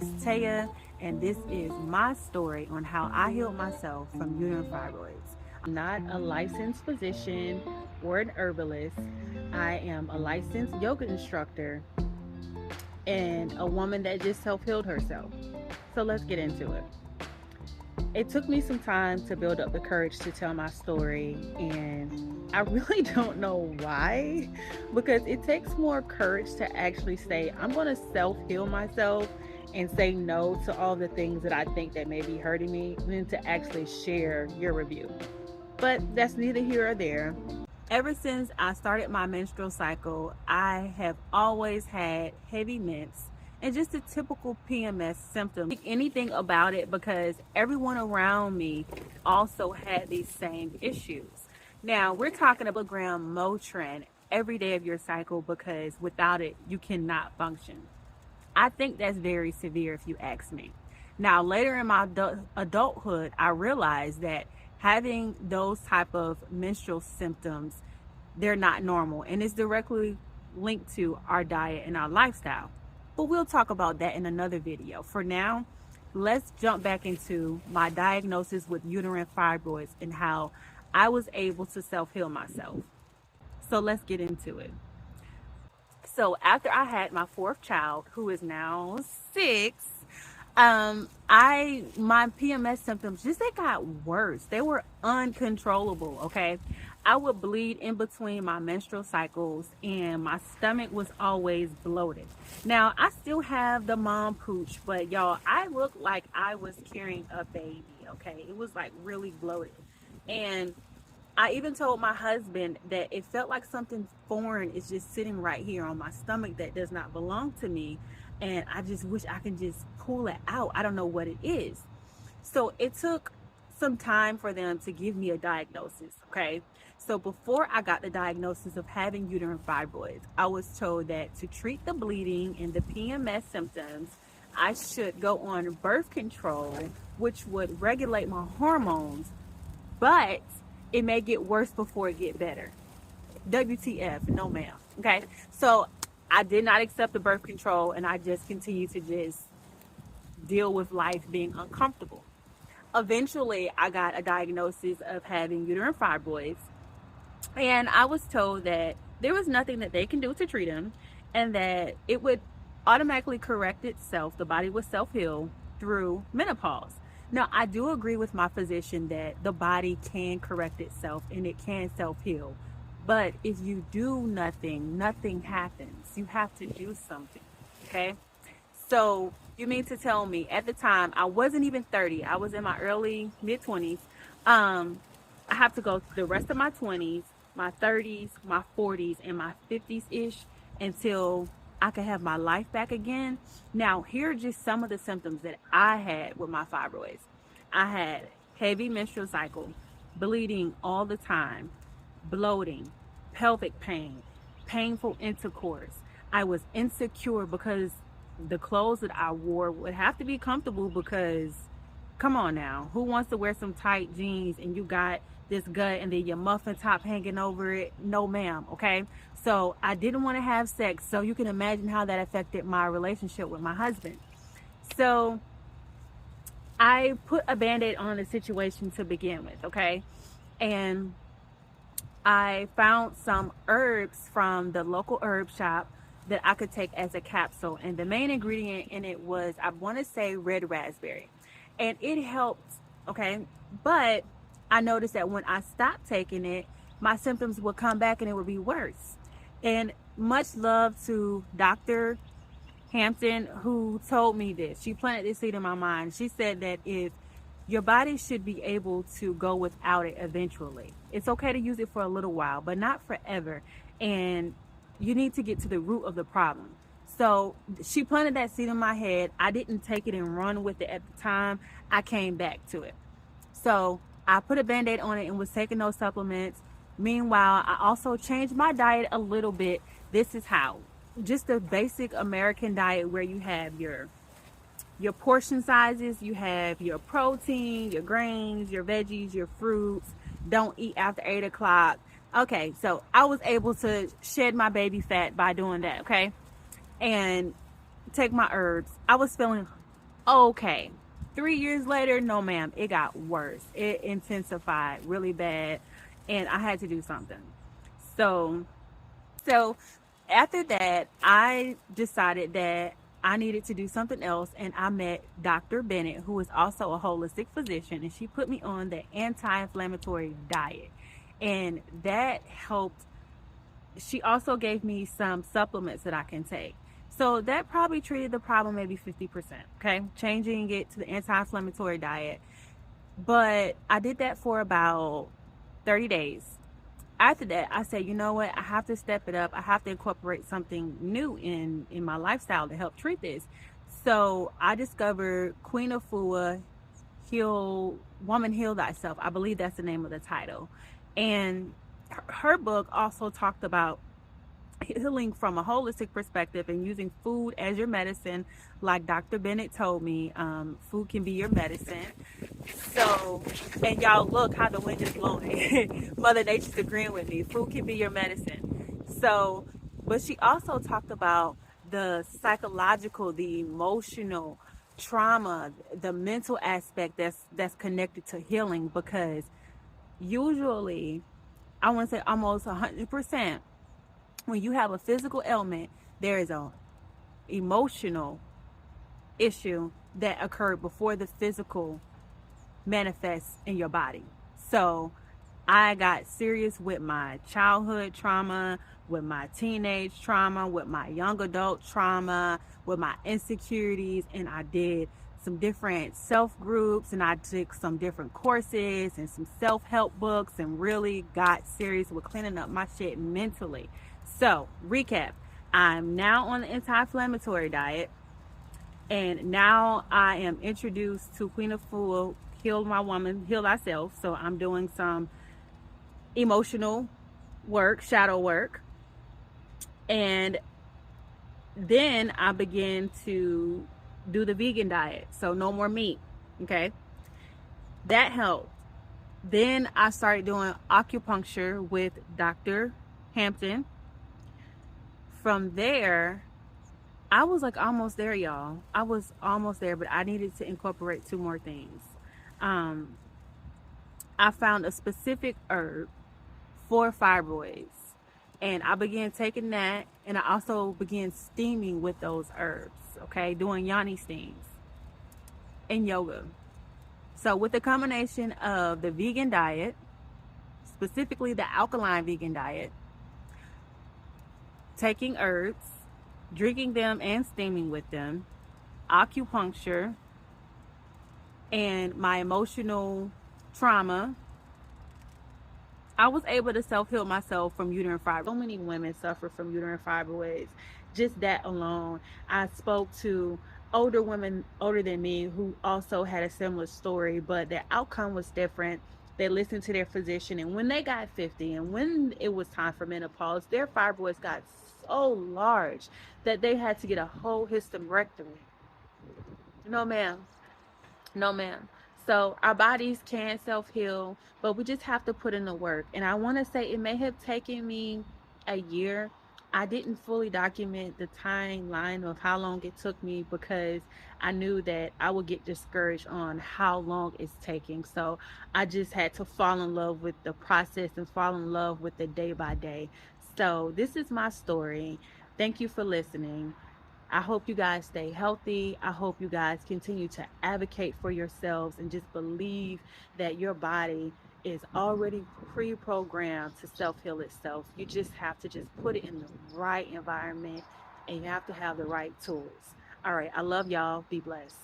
It's Taya, and this is my story on how I healed myself from uterine fibroids. I'm not a licensed physician or an herbalist. I am a licensed yoga instructor and a woman that just self healed herself. So let's get into it. It took me some time to build up the courage to tell my story, and I really don't know why, because it takes more courage to actually say, I'm going to self heal myself and say no to all the things that I think that may be hurting me, than to actually share your review. But that's neither here or there. Ever since I started my menstrual cycle, I have always had heavy mints and just the typical PMS symptoms. Anything about it because everyone around me also had these same issues. Now, we're talking a milligram Motrin every day of your cycle because without it, you cannot function. I think that's very severe if you ask me. Now, later in my adulthood, I realized that having those type of menstrual symptoms, they're not normal, and it's directly linked to our diet and our lifestyle. But we'll talk about that in another video. For now, let's jump back into my diagnosis with uterine fibroids and how I was able to self-heal myself. So let's get into it. So after I had my fourth child, who is now 6, I my PMS symptoms just they got worse. They were uncontrollable. Okay, I would bleed in between my menstrual cycles, and my stomach was always bloated. Now I still have the mom pooch, but y'all, I looked like I was carrying a baby. Okay, it was like really bloated, and I even told my husband that it felt like something foreign is just sitting right here on my stomach that does not belong to me. And I just wish I can just pull it out. I don't know what it is. So it took some time for them to give me a diagnosis. Okay. So before I got the diagnosis of having uterine fibroids, I was told that to treat the bleeding and the PMS symptoms, I should go on birth control, which would regulate my hormones, but it may get worse before it get better. WTF, no ma'am. Okay, so I did not accept the birth control, and I just continued to just deal with life being uncomfortable. Eventually, I got a diagnosis of having uterine fibroids, and I was told that there was nothing that they can do to treat them, and that it would automatically correct itself. The body would self-heal through menopause. Now, I do agree with my physician that the body can correct itself and it can self-heal. But if you do nothing, nothing happens. You have to do something, okay? So you mean to tell me, at the time, I wasn't even 30. I was in my early, mid-20s. I have to go the rest of my 20s, my 30s, my 40s, and my 50s-ish until I could have my life back again. Now, here are just some of the symptoms that I had with my fibroids. I had heavy menstrual cycle, bleeding all the time, bloating, pelvic pain, painful intercourse. I was insecure because the clothes that I wore would have to be comfortable because, come on now, who wants to wear some tight jeans and you got this gut and then your muffin top hanging over it? No ma'am, okay? So I didn't want to have sex, so you can imagine how that affected my relationship with my husband. So I put a band-aid on the situation to begin with, okay? And I found some herbs from the local herb shop that I could take as a capsule. And the main ingredient in it was, I want to say, red raspberry. And it helped, okay? But I noticed that when I stopped taking it, my symptoms would come back and it would be worse. And much love to Dr. Hampton, who told me this. She planted this seed in my mind. She said that if your body should be able to go without it eventually. It's okay to use it for a little while, but not forever. And you need to get to the root of the problem. So she planted that seed in my head. I didn't take it and run with it at the time. I came back to it. So I put a band-aid on it and was taking those supplements. Meanwhile, I also changed my diet a little bit. This is how. Just a basic American diet where you have your portion sizes, you have your protein, your grains, your veggies, your fruits. Don't eat after 8 o'clock. Okay, so I was able to shed my baby fat by doing that, okay? And take my herbs. I was feeling okay. 3 years later, no ma'am, it got worse. It intensified really bad, and I had to do something. So, so after that, I decided that I needed to do something else, and I met Dr. Bennett, who is also a holistic physician, and she put me on the anti-inflammatory diet, and that helped. She also gave me some supplements that I can take. So that probably treated the problem maybe 50%. Okay. Changing it to the anti inflammatory diet. But I did that for about 30 days. After that, I said, you know what? I have to step it up. I have to incorporate something new in my lifestyle to help treat this. So I discovered Queen of Fua, Heal Woman Heal Thyself. I believe that's the name of the title. And her book also talked about healing from a holistic perspective and using food as your medicine, like Dr. Bennett told me. Food can be your medicine. So, and y'all look how the wind is blowing. Mother Nature's agreeing with me. Food can be your medicine. So, but she also talked about the psychological, the emotional trauma, the mental aspect that's connected to healing, because usually, I want to say almost 100%, when you have a physical ailment, there is a emotional issue that occurred before the physical manifests in your body. So I got serious with my childhood trauma, with my teenage trauma, with my young adult trauma, with my insecurities, and I did some different self groups, and I took some different courses and some self-help books, and really got serious with cleaning up my shit mentally. So, recap. I'm now on the anti-inflammatory diet, and now I am introduced to Queen of Fool, Heal My Woman, Heal Thyself. So I'm doing some emotional work, shadow work. And then I began to do the vegan diet. So no more meat. Okay. That helped. Then I started doing acupuncture with Dr. Hampton. From there, I was like almost there, y'all. I was almost there, but I needed to incorporate two more things. Um, I found a specific herb for fibroids, and I began taking that, and I also began steaming with those herbs. Okay, doing yoni steams and yoga. So with the combination of the vegan diet, specifically the alkaline vegan diet, taking herbs, drinking them and steaming with them, acupuncture, and my emotional trauma, I was able to self-heal myself from uterine fibroids. So many women suffer from uterine fibroids. Just that alone. I spoke to older women older than me who also had a similar story, but their outcome was different. They listened to their physician, and when they got 50 and when it was time for menopause, their fibroids got so large that they had to get a whole hysterectomy. No, ma'am. No, ma'am. So our bodies can self-heal, but we just have to put in the work. And I want to say it may have taken me a year. I didn't fully document the timeline of how long it took me, because I knew that I would get discouraged on how long it's taking. So I just had to fall in love with the process and fall in love with the day by day. So this is my story. Thank you for listening. I hope you guys stay healthy. I hope you guys continue to advocate for yourselves and just believe that your body is already pre-programmed to self-heal itself. You just have to just put it in the right environment, and you have to have the right tools. All right. I love y'all. Be blessed.